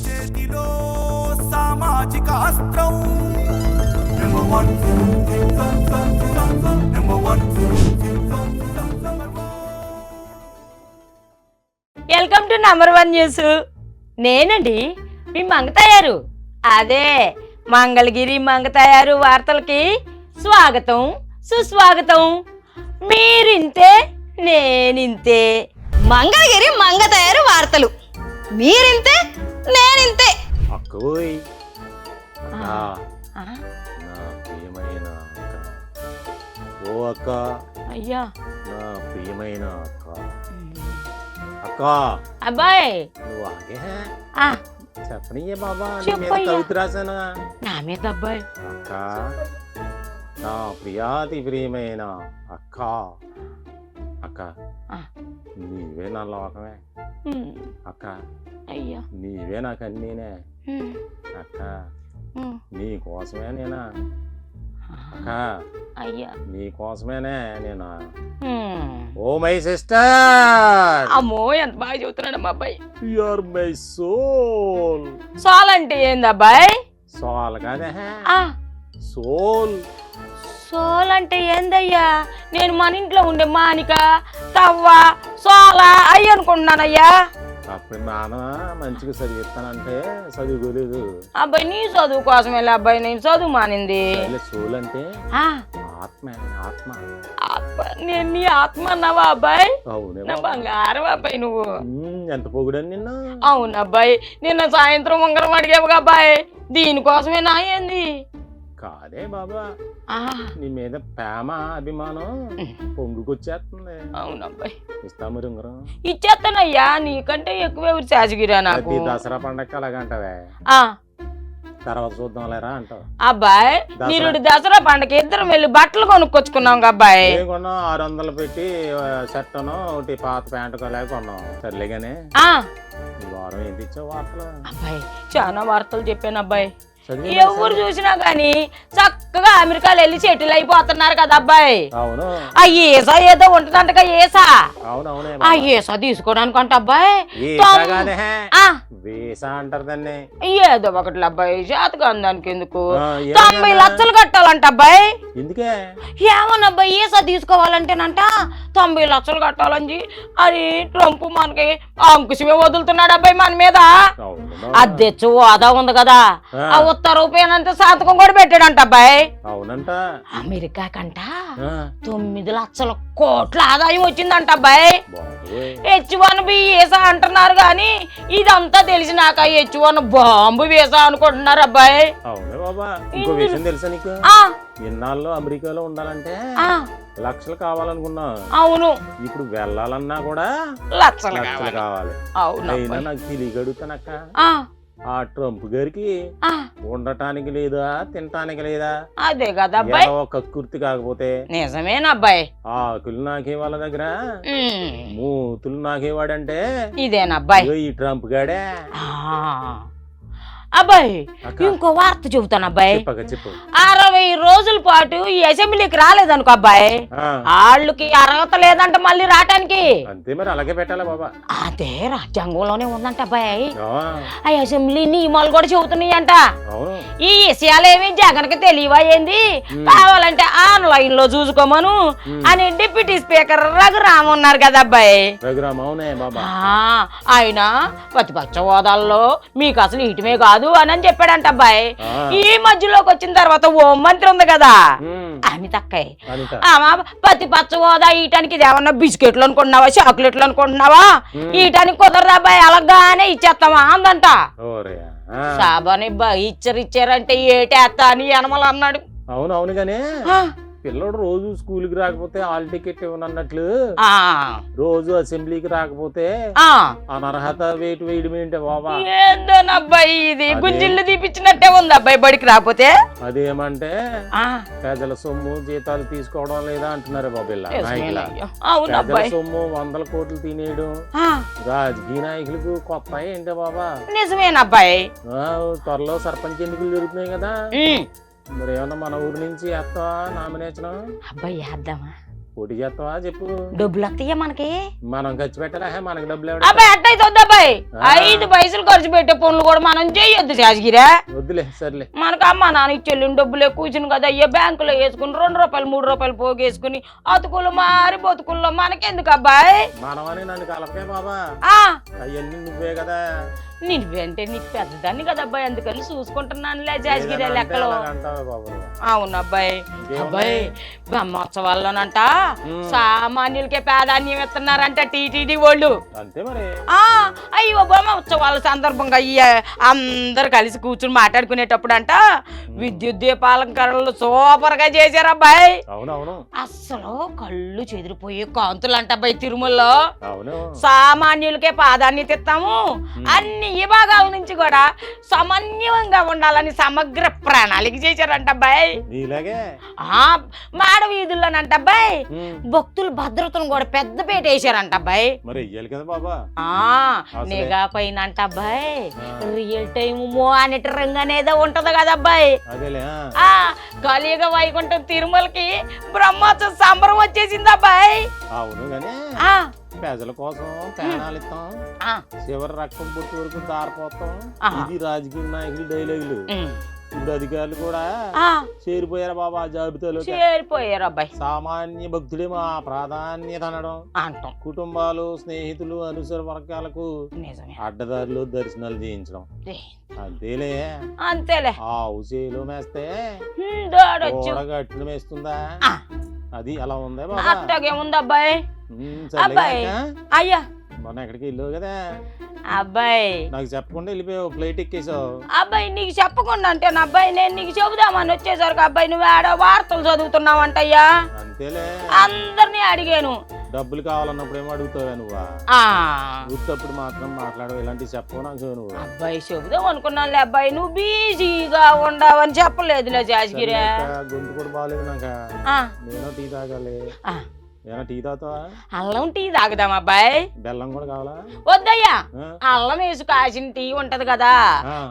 చేతిలో సామాజిక అస్త్రం వెల్కమ్ టు నంబర్ 1 న్యూస్. నేనండి మీ మంగతయారు. అదే మంగళగిరి మంగతయారు వార్తలకి స్వాగతం సుస్వాగతం. మీరింతే నేనింతే. మంగళగిరి మంగతయారు వార్తలు మీరింతే నేనింతే. అక్కోయ్ నా ప్రియమైన అక్క, ఓ అక్క, అయ్యా నా ప్రియమైన అక్క. అక్క అబ్బాయి నువ్వు ఆగే ఆ, చెప్పనియే బాబా, నీ మీద చెప్పయ్యా. కవిత రాశానా? నా మీద అబ్బాయి. అక్క, నా ప్రియాతి ప్రియమైన అక్క. అక్క ఆ. నీవే నా లోకమే ఉమ్, అక్క, అయ్యా నీవే నాకు అన్నీనే ఉమ్, అక్క. ఉమ్, నీ కోసమే నేనా అక్క, అయ్యా నీ కోసమేనే నేనా. ఉమ్. ఓ మై సిస్టర్, అమ్మో ఎంత బాగా చెబుతున్నాడు మా అబ్బాయి. You are my soul. Soul అంటే ఏంది అబ్బాయి? సోల్ కాదే, ఆ, సోల్. సోల్ అంటే ఏందయ్యా? నేను మన ఇంట్లో ఉండే మానిక తవ్వ సోల అయ్యి అనుకుంటున్నానయ్యా. అప్పుడు నాన్న మంచిగా చదివిస్తానంటే చదువుకోలేదు. అబ్బాయి నీ చదువు కోసమే అబ్బాయి నేను చదువు మానింది. సోల్ అంటే ఆ, ఆత్మ, ఆత్మ. ఆత్మ. నేను నీ ఆత్మ అన్నావా అబ్బాయి? అవునే నా బంగారం అబ్బాయి నువ్వు. ఎంత పొగుడని నిన్న. అవును అబ్బాయి, నిన్న సాయంత్రం ఉంగరం అడిగావుగా అబ్బాయి, దీనికోసమే నా ఏంది? కాదే బాబా, ఆ, నీ మీద ప్రేమ అభిమానం పొంగుకొచ్చేస్తుంది. అవును అబ్బాయి, ఇస్తా మరి ఉంగరం. ఇచ్చేస్తానయ్యా, నీకంటే ఎక్కువ ఎవరు చాచిగిరా నాకు. ప్రతి దసరా పండగ అలాగంటావే, ఆ, తర్వాత చూద్దాం లేరా అంటావు. అబ్బాయి మీరు దసరా పండగ ఇద్దరం వెళ్ళి బట్టలు కొనుక్కొచ్చుకున్నాం అబ్బాయి. ఏం కొన్నాం? 600 పెట్టి షర్ట్ ఒకటి పాత ప్యాంటు కొలేక కొన్నాం. సర్లేగానే ఆ, ఈ వారం ఏంటి ఇచ్చావు వార్తలు? అబ్బాయి చాలా వార్తలు చెప్పాను అబ్బాయి. చదివే ఎవరు చూసినా గాని చక్కగా అమెరికాలో వెళ్ళి సెటిల్ అయిపోతున్నారు కదా అబ్బాయి. అవును ఆ ఏసా ఏదో ఉంటదంటగా ఏసా, అవునవునే ఆ ఏసా తీసుకోవడానికి అంట అబ్బాయి. వీసాగానే ఆ, వీసా అంటారు దాన్ని. ఏదో ఒకటి అబ్బాయి, జాతగా దానికి ఎందుకు ఆ, 90 లక్షలు కట్టాలంట అబ్బాయి. ఎందుకే? ఏమన్నబ్బాయి ఏసా తీసుకోవాలంటేనంట 90 లక్షలు కట్టాలని అది ట్రంప్ మనకి అంకుశమే వదులుతున్నాడు అబ్బాయి మన మీద. అవును అద్దెచ్చు హోదా ఉంది కదా, ఆ ఉత్తర రూపాయనంత సంతకం కూడా పెట్టాడంట అబ్బాయి. అవునంట. అమెరికా కంట ఆ, 9 లక్షల కోట్ల ఆదాయం వచ్చిందంట అబ్బాయి. బాబోయ్. H1B వీసా అంటున్నారు గాని ఇదంతా తెలిసినాక H1 బాంబు వీసా అనుకుంటున్నారు అబ్బాయి. అవునే బాబా, ఇంకో విషయం తెలుసా నీకు? ఆ, ఇన్నాళ్ళు అమెరికాలో ఉండాలంటే ఆ, లక్షలు కావాలనుకున్నా, అవును ఇప్పుడు వెళ్ళాలన్నా కూడా లక్షలు లక్షలు కావాలి. కావాలి. అవును అయినా అబ్బాయి. నాకు తెలియగడుగుతానక్క, ఆ, ఆ ట్రంప్ గారికి ఆ, ఉండటానికి లేదా తినటానికి లేదా? అదే కదా అబ్బాయి, ఏదో కక్కుర్తి కాకపోతే నిజమేనబ్బాయి. ఆకులు నాకే వాళ్ళ దగ్గర ఉమ్, మూతులు నాకేవాడంటే ఇదేనబ్బాయి. ఇగో ఈ ట్రంప్ గాడే. ఆ, అబ్బాయి అక్క. ఇంకో వార్త చెబుతాను అబ్బాయి. చెప్పక చెప్పు. 60 రోజుల పాటు ఈ అసెంబ్లీకి రాలేదనుకో అబ్బాయి, ఆ, వాళ్ళకి అర్హత లేదంట మళ్ళీ రావటానికి. అంతే మరి, అలాగే పెట్టాలా బాబా. అదే రాజ్యాంగంలోనే ఉందంట అబ్బాయి. ఆ, ఆ అసెంబ్లీ నియమాలు కూడా చెబుతున్నాయంట. అవును. ఈ విషయాలు ఏమి జగన్కి తెలియవా ఏంది? కావాలంటే ఆన్లైన్ లో చూసుకోమను అని డిప్యూటీ స్పీకర్ రఘురామ్ ఉన్నారు కదా అబ్బాయి. రఘురామ్, అవునే బాబా. ఆయన ప్రతిపక్ష హోదాల్లో మీకు అసలు ఇటమే కాదు అని చెప్పాడంట అబ్బాయి. ఆ. ఈ మధ్యలోకి వచ్చిన తర్వాత హోం మంత్రి ఉంది కదా ఉమ్, అమిత అక్కయ్య, అనిత. ఆమె ప్రతిపక్ష హోదా ఈటానికి ఇది ఏమన్నా బిస్కెట్లు అనుకుంటున్నావా చాక్లెట్లు అనుకుంటున్నావా, ఈటానికి కుదరదు అబ్బాయి అలాగానే ఇచ్చేస్తామా అందంట. ఓరే, ఆ. సాబాని ఇచ్చారంటే ఏటేస్తా అని యనమలు అన్నాడు. అవును అవును గానే ఆ, పిల్లడు రోజు స్కూల్కి రాకపోతే హాల్ టికెట్ ఇవ్వనన్నట్లు ఆ, రోజు అసెంబ్లీకి రాకపోతే ఆ. అనర్హత వేటు వేయడం ఏంటి బాబా? ఏందోనబ్బాయి ఇది గుంజిళ్ళు తీపిచ్చినట్టే ఉంది అబ్బాయి బడికి రాకపోతే. అదేమంటే ఆ, ప్రజల సొమ్ము జీతాలు తీసుకోవడం లేదా అంటున్నారు బాబు ఇలా నాయకుల. అవును ప్రజల అబ్బాయి. సొమ్ము 100 కోట్లు తినేయడం ఆ, రాజకీయ నాయకులకు కొత్త ఏంటి బాబా? నిజమేనబ్బాయి. త్వరలో సర్పంచ్ ఎన్నికలు జరుగుతున్నాయి కదా, ఉమ్. మరి ఏమన్నా మన ఊరు నుంచి వేస్తావా నామినేషన్? అబ్బాయి వేద్దామా? పోటీ చేస్తావా చెప్పు. డబ్బులు వస్తాయా మనకి? మనం ఖర్చు పెట్టాలా? మనకి డబ్బులు అబ్బాయి అట్టయితే వద్దబ్బాయి. 5 పైసలు ఖర్చు పెట్టే పనులు కూడా మనం చేయొద్దు శాసగిరా. వద్దులే సర్లే. మనకు అమ్మ నాన్న ఇచ్చేళ్ళి డబ్బులే కూర్చుని కదా అయ్యా బ్యాంకులో వేసుకుని 2 రూపాయలు 3 రూపాయలు పోగేసుకుని అతుకులు మారి బతుకుల్లో మనకెందుకు అబ్బాయి? మనమని నన్ను కలపకే బాబా, అవన్నీ నువ్వే కదా. నువ్వంటే నీకు పెద్దదాన్ని కదా అబ్బాయి, అందుకని చూసుకుంటున్నానులే శాసగిరి లెక్కలో. అవును అబ్బాయి. అబ్బాయి బ్రహ్మోత్సవాల్లోనంట సామాన్యులకే ప్రాధాన్యం ఇస్తున్నారంట టీటీడీ వాళ్ళు. అంతే మరి. అయ్యో బ్రహ్మోత్సవాల సందర్భంగా అందరు కలిసి కూర్చుని మాట్లాడుకునేటప్పుడు అంట విద్యుత్ దీపాలంకరణలు సూపర్ గా చేశారు అబ్బాయి. అవునవును. అస్సలు కళ్ళు చెదిరిపోయే కాంతులు అంట అబ్బాయి తిరుమలలో. అవును. సామాన్యులకే ప్రాధాన్యత ఇస్తాము, అన్ని విభాగాల నుంచి కూడా సమన్వయంగా ఉండాలని సమగ్ర ప్రణాళిక చేశారంట అబ్బాయి. మాడ వీధుల్లోనంట అబ్బాయి భక్తుల భద్రతను కూడా పెద్ద పేట వేసారంట అబ్బాయి. నిఘా పైన అంట అబ్బాయి రియల్ టైమ్ మానిటరింగ్ అనేది ఉంటది కదా అబ్బాయి. కలియుగ వైకుంఠం తిరుమలకి బ్రహ్మోత్సవ సంబరం వచ్చేసింది అబ్బాయి. ప్రజల కోసం ప్రాణాలు ఇస్తాం, చివరి రక్తం పుట్టి వరకు దారిపోతాం, ఇది రాజకీయ నాయకులు డైలాగులు. ఇప్పుడు అధికారులు కూడా చేరిపోయారు బాబా జాబితాలో. చేరిపోయారు అబ్బాయి. సామాన్య భక్తుడే మా ప్రాధాన్యత అనడం అంటాం. కుటుంబాలు స్నేహితులు అనుసర వర్గాలకు అడ్డదారిలో దర్శనాలు చేయించడం అంతేలే. అంతేలే. ఆవు చేలో మేస్తే గట్టిన మేస్తుందా? అది అలా ఉందా బాబా? అట్టగే ఉంది అబ్బాయి. అబ్బాయి అయ్యా మొన్న ఎక్కడికి వెళ్ళావు కదా అబ్బాయి, నాకు చెప్పకుండా వెళ్ళిపోయావు, ఫ్లైట్ ఎక్కేసావు. అబ్బాయి నీకు చెప్పకుండా అంటే నా అబ్బాయి నేను నీకు చెబుదామని వచ్చేసరికి అబ్బాయి నువ్వు ఆడ వార్తలు చదువుతున్నావంటయ్యా. అంతేలే. అందరినీ అడిగాను. డబ్బులు కావాలన్నప్పుడు ఏమో అడుగుతావా నువ్వా? గుర్తప్పుడు మాత్రం మాట్లాడవు, ఇలాంటివి చెప్పవు నాకు నువ్వు. అబ్బాయి చెబుదాం అనుకున్నానులే అబ్బాయి, నువ్వు బిజీగా ఉండవని చెప్పలేదులే జాజగిరి. గొంతు కూడా బాగాలేదు నాకు. నేను టీ తాగాలి. టీ తాగుతావా? అల్లం టీ తాగుదాం అబ్బాయి. బెల్లం కూడా కావాలా? వద్దయ్యా, అల్లం వేసి కాసిన టీ ఉంటది కదా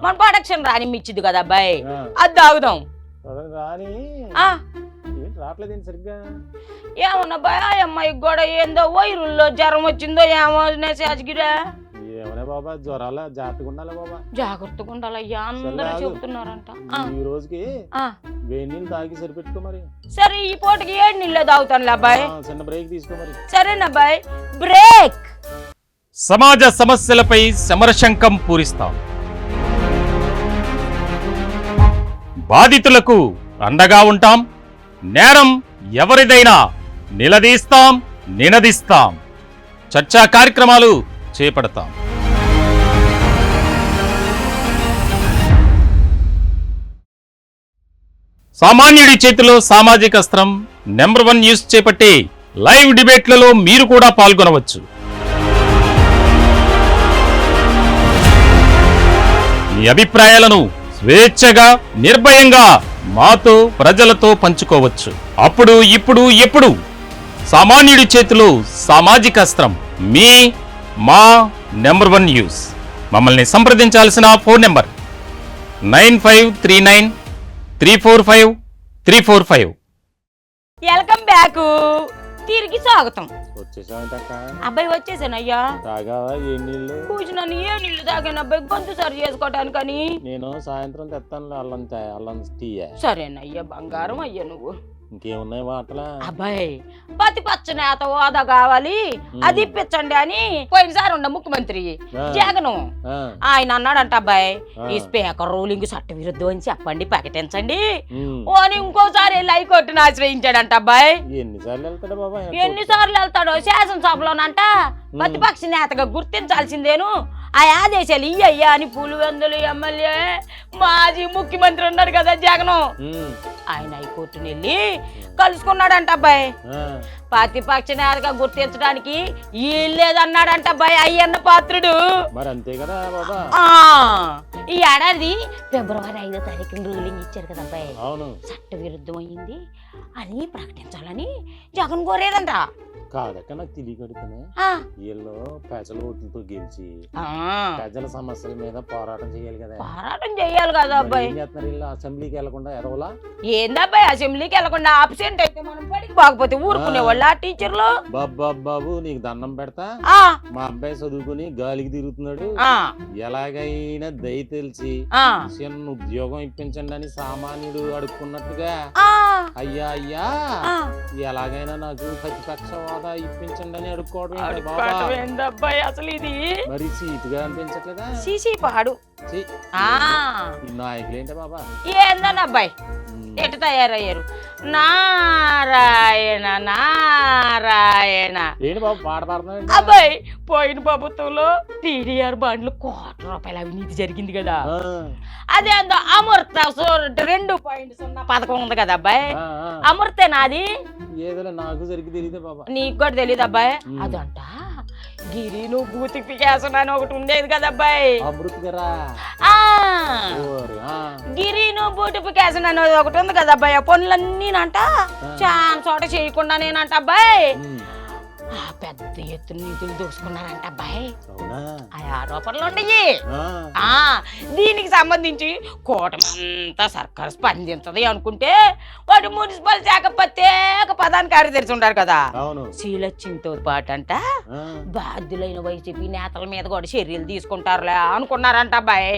మన ప్రొడక్షన్ రాని మిచ్చిది కదా అబ్బాయి, అది తాగుదాం. రాని రావట్లేదు సరిగ్గా. ఏమన్నా అబ్బాయి ఆ అమ్మాయికి కూడా ఏందో వైరుల్లో జ్వరం వచ్చిందో ఏమో శాజగిరా. ఏమన్నా బాబా జ్వరాల జాగ్రత్తగా ఉండాలి బాబా. జాగ్రత్తగా ఉండాలయ్యా అందరూ చెబుతున్నారంట. ఈ రోజుకి వేడి నీళ్ళు తాగి సరిపెట్టుకో మరి. సరే ఈ పూటకి 7 నీళ్ళే తాగుతానులే అబ్బాయి. చిన్న బ్రేక్ తీసుకో మరి. సరేనబ్బాయి. బ్రేక్. సమాజ సమస్యలపై సమరశంఖం పూరిస్తాం, బాధితులకు అండగా ఉంటాం, నేరం ఎవరిదైనా నిలదీస్తాం, నినదిస్తాం, చర్చా కార్యక్రమాలు చేపడతాం. సామాన్యుడి చేతిలో సామాజిక అస్త్రం నంబర్ 1 న్యూస్ చేపట్టి లైవ్ డిబేట్లలో మీరు కూడా పాల్గొనవచ్చు. మీ అభిప్రాయాలను స్వేచ్ఛగా నిర్భయంగా మాతో ప్రజలతో పంచుకోవచ్చు. అప్పుడు ఇప్పుడు ఎప్పుడు సామాన్యుడి చేతిలో సామాజిక అస్త్రం మా నంబర్ 1 న్యూస్. మమ్మల్ని సంప్రదించాల్సిన ఫోన్ నెంబర్ 9539345345. Welcome back. తిరిగి స్వాగతం. అబ్బాయి వచ్చేసాను అయ్యా. కూర్చున్నాను. 7 నీళ్లు తాగాను అబ్బాయి గొంతు సరి చేసుకోవటానికని. నేను సాయంత్రం తెస్తాను అల్లం టీ. సరేనయ్యా బంగారం అయ్యా నువ్వు. ఇంకేమున్నాయి వాటలా? అబ్బాయి పతి పచ్చనేత హోదా కావాలి, అది ఇప్పించండి అని పోయినసారి ఉన్న ముఖ్యమంత్రి జగన్ ఆయన అన్నాడంట అబ్బాయి, ఈ స్పీకర్ రూలింగ్ చట్ట విరుద్ధం అని చెప్పండి, ప్రకటించండి అని ఇంకోసారి హైకోర్టును ఆశ్రయించాడంట అబ్బాయి. ఎన్నిసార్లు వెళ్తాడో? శాసనసభలోనంట ప్రతిపక్ష నేతగా గుర్తించాల్సిందేను, ఆ ఆదేశాలు ఇయ్యయ్యా అని పులివెందులు ఎమ్మెల్యే మాజీ ముఖ్యమంత్రి ఉన్నాడు కదా జగన్, ఆయన హైకోర్టుని వెళ్ళి కలుసుకున్నాడంట అబ్బాయి. ప్రతిపక్ష నేతగా గుర్తించడానికి లేదన్నాడంట అబ్బాయి అయ్యన్న పాత్రుడు. ఈ ఏడాది ఫిబ్రవరి 5వ తారీఖున రూలింగ్ ఇచ్చారు కదా అబ్బాయి, చట్ట విరుద్ధం అయింది అని ప్రకటించాలని జగన్ కోరేదంట. కాదక్క నాకు తెలియకడుగుతానే, వీళ్ళు ప్రజల ఓట్లతో గెలిచి ప్రజల సమస్యల మీద పోరాటం చేయాలి కదా. పోరాటం చేయాలి కదా అబ్బాయి. అసెంబ్లీకి వెళ్లకుండా ఎదవలా ఏందబ్బాయి? అసెంబ్లీకి వెళ్లకుండా ఆబ్సెంట్ అయితే మనం పడికి పోకపోతే ఊరుకునే వాళ్ళ వాళ్ళ టీచర్లు. బాబు నీకు దండం పెడతా, ఆ మా అబ్బాయి చదువుకుని గాలికి తిరుగుతున్నాడు, ఆ ఎలాగైనా దయ తెలిసి ఆ చిన్న ఉద్యోగం ఇప్పించండి అని సామాన్యుడు అడుక్కున్నట్టుగా ఆ అయ్యా ఆ. ఎలాగైనా నాకు ప్రతిపక్ష హోదా ఇప్పించండి అని అడుక్కోవడం ఏంటి బాబా? అడుక్కోవటం ఏందబ్బాయి అసలు ఇది? మరి చీపుగా అనిపించట్లేదా? సీసీ పాడు. ఛీ, ఆ ఈ నాయకులేంటే బాబా? ఏందని అబ్బాయి ఎటు తయారయ్యారు? నారాయణ నారాయణ. ఏంటి బాబు పాట పాడుతున్నావు? అబ్బాయి పోయిన ప్రభుత్వంలో టీడీఆర్ బాండ్లు ₹1,00,00,000 అవినీతి జరిగింది కదా. అదేందో అమృత 2.0 పథకం ఉంది కదా అబ్బాయి. అమృతే నాది. ఏదో నాకు సరిగ్గా తెలియదే బాబా. నీకు కూడా తెలియదు అబ్బాయి. అదంట గిరి నువ్వు బూతిఫికేషన్ అని ఒకటి ఉండేది కదా అబ్బాయి. అమృత్ గారా? గిరి నువ్వు బూటిఫికేషన్ అనేది ఒకటి ఉంది కదా అబ్బాయి. ఆ పనులన్నీనంట చాలా చోట చేయకుండా నేనంట అబ్బాయి పెద్ద ఎత్తున నిధులు దోసుకున్నారంట అబ్బాయి. ఆ ఆరోపణలు ఉండయి. దీనికి సంబంధించి కూటమంతా సర్కారు స్పందించదు అనుకుంటే వాడు మున్సిపల్ శాఖ ప్రత్యేక ప్రధాన కార్యదర్శి ఉంటారు కదా శ్రీలక్ష్మితో పాటు అంట బాధ్యులైన వైసీపీ నేతల మీద కూడా చర్యలు తీసుకుంటారులే అనుకున్నారంట అబ్బాయి.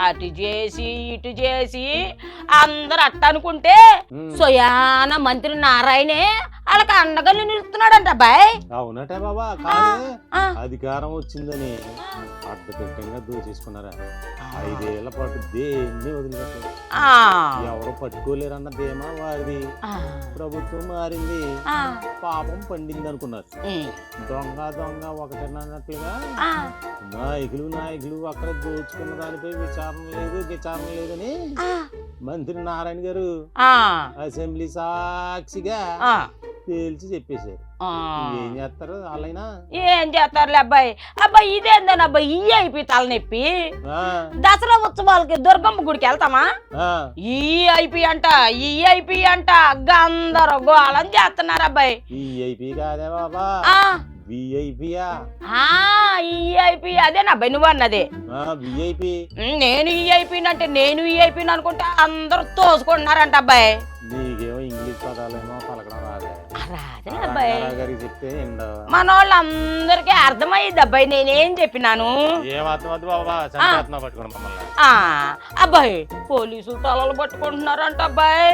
అటు చేసి ఇటు చేసి అందరు అట్ట అనుకుంటే సోయాన మంత్రి నారాయణే వాళ్ళకి అండగా నిలుస్తున్నాడంట అబ్బాయి. అవునట బాబా. కానీ అధికారం వచ్చిందని అడ్డదిడ్డంగా దోచేసుకున్నారా? 5 ఏళ్ల పాటు దేన్ని వదిలిపెట్టారు. ఎవరు పట్టుకోలేరన్న ధీమా వారిది. ప్రభుత్వం మారింది, పాపం పండింది అనుకున్నారు. దొంగ ఒకటన్నట్లుగా నాయకులు అక్కడ దోచుకున్న దానిపై విచారణ లేదని మంత్రి నారాయణ గారు అసెంబ్లీ సాక్షిగా తేల్చి చెప్పేశారు. ఏం చేస్తారు వాళ్ళైనా? ఏం చేస్తారులే అబ్బాయి. అబ్బాయి ఇదేందని అబ్బాయి ఈఐపి తలనొప్పి. దసరా ఉత్సవాలకి దుర్గమ్మ గుడికి వెళ్తామా? ఈఐపి అంట గందరగోళం చేస్తున్నారు అబ్బాయి. ఈఐపి కాదే బాబా, విఐపియా. ఈఐపి అదేనా అబ్బాయి నువ్వు అన్నదే? విఐపి. నేను ఈఐపి అంటే నేను ఈఐపి అనుకుంటా అందరూ తోసుకుంటున్నారంట అబ్బాయి. నీకేమో ఇంగ్లీష్ పదాలేమో పలకడం రాదే. రాదే అబ్బాయి. చెప్తే మన వాళ్ళందరికీ అర్థమయ్యింది అబ్బాయి నేనేం చెప్పినాను. అబ్బాయి పోలీసులు తలలు పట్టుకుంటున్నారంట అబ్బాయి.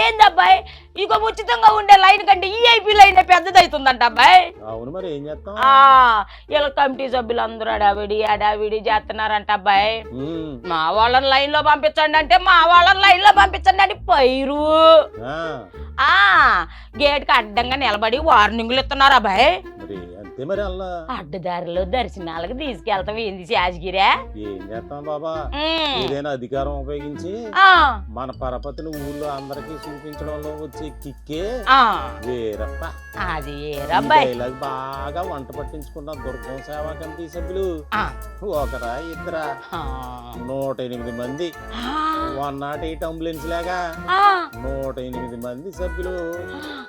ఏందబ్బాయి ఇక ఉచితంగా ఉండే లైన్ కంటే ఈఐపి లైన్ పెద్దదవుతుందంట అబ్బాయి. అవును మరి ఏం చేస్తాం? ఇలా కమిటీ సభ్యులు అందరూ అడావిడి చేస్తున్నారంట అబ్బాయి. మా వాళ్ళని లైన్ లో పంపించండి అంటే మా వాళ్ళని లైన్ లో పంపించండి అని పైరు గేట్ కి అడ్డంగా నిలబడి వార్నింగ్లు ఇస్తున్నారు అబ్బాయి. అడ్డదారిలో దర్శనాలకు తీసుకెళ్తాం ఏంది శాజగిరా? ఏం చేస్తాం బాబా, ఏదైనా అధికారం ఉపయోగించి మన పరపతిని ఊళ్ళో అందరికి చూపించడంలో వచ్చే కిక్కే వేరప్ప. అది డైలాగ్ బాగా వంట పట్టించుకున్న దుర్గం సేవా కమిటీ సభ్యులు ఒకరా ఇద్దరా 108 మంది 108 అంబులెన్స్ లాగా 108 మంది సభ్యులు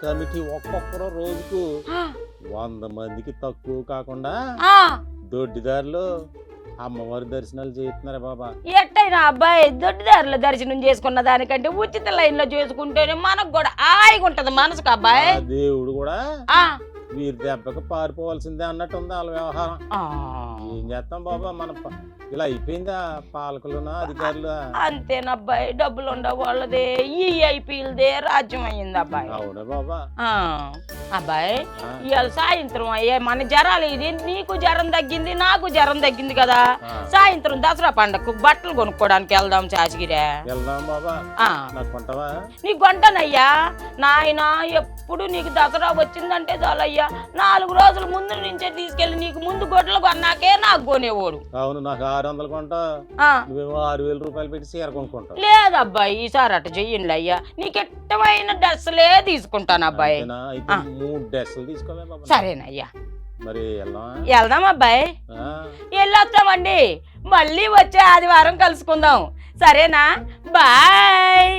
కమిటీ ఒక్కొక్కరు రోజుకు 100 మందికి తక్కువ కాకుండా దొడ్డిదారులు అమ్మవారి దర్శనాలు చేస్తున్నారు బాబా. ఎట్టయినా అబ్బాయి దొడ్డిదారుల దర్శనం చేసుకున్న దానికంటే ఉచిత లైన్ లో చేసుకుంటేనే మనకు కూడా హాయిగా ఉంటది మనసుకు అబ్బాయి. దేవుడు కూడా వీరి దెబ్బకి పారిపోవాల్సిందే అన్నట్టు ఉంది వాళ్ళ వ్యవహారం. ఏం చేస్తాం బాబా, మన ఇలా అయిపోయిందా పాలకులునా అధికారులు? అంతేనబ్బాయి, డబ్బులు ఉండవు వాళ్ళదే ఈఐపీలదే రాజ్యం అయ్యింది అబ్బాయి. అవునా బాబా? అబ్బాయి ఇవాళ సాయంత్రం అయ్యే మన జ్వరాలు ఇది నీకు జ్వరం తగ్గింది నాకు జ్వరం తగ్గింది కదా, సాయంత్రం దసరా పండగకు బట్టలు కొనుక్కోడానికి వెళ్దాం చాచిగిరే. వెళ్దాం బాబా. నీకు కొంటానయ్యా నాయన, ఎప్పుడు నీకు దసరా వచ్చిందంటే చాలయ్యా 4 రోజుల ముందు నుంచే తీసుకెళ్లి నీకు ముందు గొడ్డలు కొన్నాకే నాకు కొనేవాడు. అవును, నాకు 600 కొంటా, 6000 రూపాయలు పెట్టి చీర కొనుక్కుంటా. లేదబ్బాయి ఈసారి అట్ట చెయ్యండి అయ్యా, నీకు ఇష్టమైన డ్రెస్సులే తీసుకుంటాను అబ్బాయి. 3 డ్రెస్సులు తీసుకోలే బాబా. సరేనయ్యా మరి వెళ్దాం అబ్బాయి. వెళ్ళొస్తామండి, మళ్ళీ వచ్చే ఆదివారం కలుసుకుందాం. సరేనా? బాయ్.